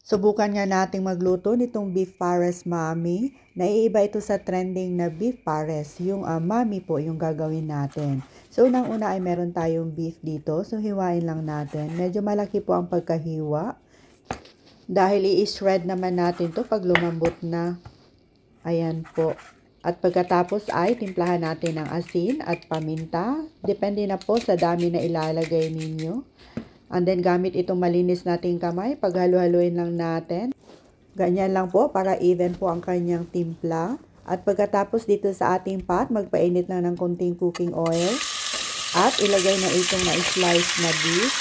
Subukan nga nating magluto nitong beef pares mami. Naiiba ito sa trending na beef pares. Yung mami po yung gagawin natin. So unang-una ay meron tayong beef dito. So hiwain lang natin. Medyo malaki po ang pagkahiwa. Dahil i-shred naman natin to pag lumambot na. Ayan po. At pagkatapos ay timplahan natin ng asin at paminta. Depende na po sa dami na ilalagay ninyo. And then gamit itong malinis nating kamay, paghalo-haluin lang natin. Ganyan lang po para even po ang kanyang timpla. At pagkatapos dito sa ating pot, magpainit lang ng konting cooking oil. At ilagay na itong na-slice na beef.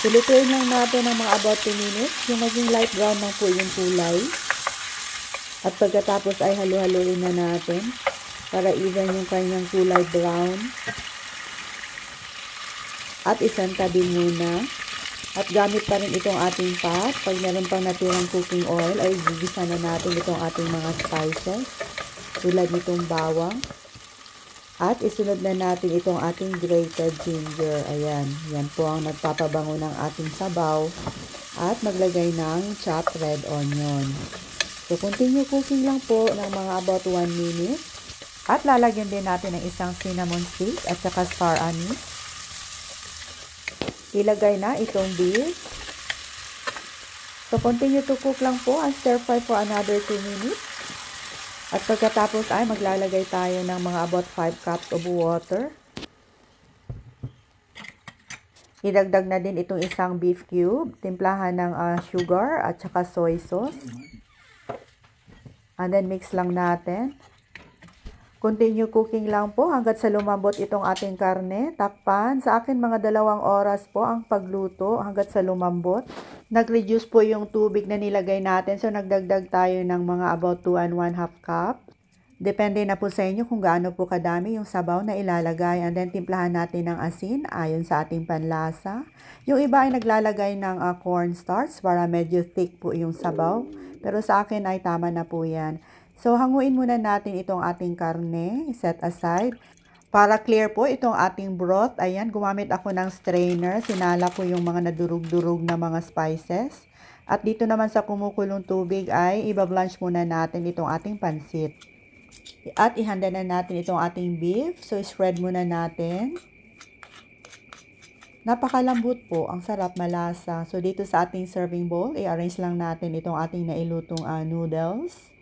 Silutuin lang natin ng mga about 2 minutes. Yung maging light brown lang po yung kulay. At pagkatapos ay halo-haluin na natin para even yung kanyang kulay brown. At isanta din muna. At gamit pa rin itong ating pot. Pag meron pang natirang cooking oil, ay gigisa na natin itong ating mga spices. Tulad nitong bawang. At isunod na natin itong ating grated ginger. Ayan. Yan po ang nagpapabango ng ating sabaw. At maglagay ng chopped red onion. So, continue cooking lang po ng mga about 1 minute. At lalagyan din natin ng isang cinnamon stick at saka star anise. Ilagay na itong beef. So, continue to cook lang po and stir fry for another 2 minutes. At pagkatapos ay maglalagay tayo ng mga about 5 cups of water. Idagdag na din itong isang beef cube. Timplahan ng sugar at saka soy sauce. And then mix lang natin. Continue cooking lang po hanggat sa lumambot itong ating karne. Takpan. Sa akin mga 2 oras po ang pagluto hanggat sa lumambot. Nag-reduce po yung tubig na nilagay natin. So nagdagdag tayo ng mga about 2 and 1/2 cup. Depende na po sa inyo kung gaano po kadami yung sabaw na ilalagay. And then timplahan natin ng asin ayon sa ating panlasa. Yung iba ay naglalagay ng cornstarch para medyo thick po yung sabaw. Pero sa akin ay tama na po yan. So, hanguin muna natin itong ating karne, set aside. Para clear po itong ating broth, ayan, gumamit ako ng strainer. Sinala ko yung mga nadurog-durog na mga spices. At dito naman sa kumukulong tubig ay ibablanch muna natin itong ating pansit. At ihanda na natin itong ating beef. So, spread muna natin. Napakalambot po, ang sarap, malasa. So, dito sa ating serving bowl, i-arrange lang natin itong ating nailutong noodles.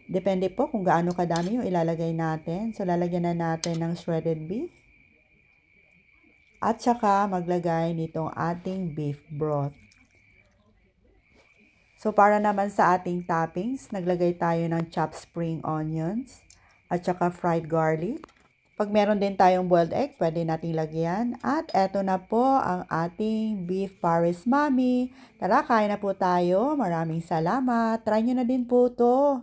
Depende po kung gaano kadami yung ilalagay natin. So, lalagyan na natin ng shredded beef. At saka maglagay nitong ating beef broth. So, para naman sa ating toppings, naglagay tayo ng chopped spring onions at saka fried garlic. Pag meron din tayong boiled egg, pwede nating lagyan. At eto na po ang ating beef pares mami. Tara, kain na po tayo. Maraming salamat. Try nyo na din po to.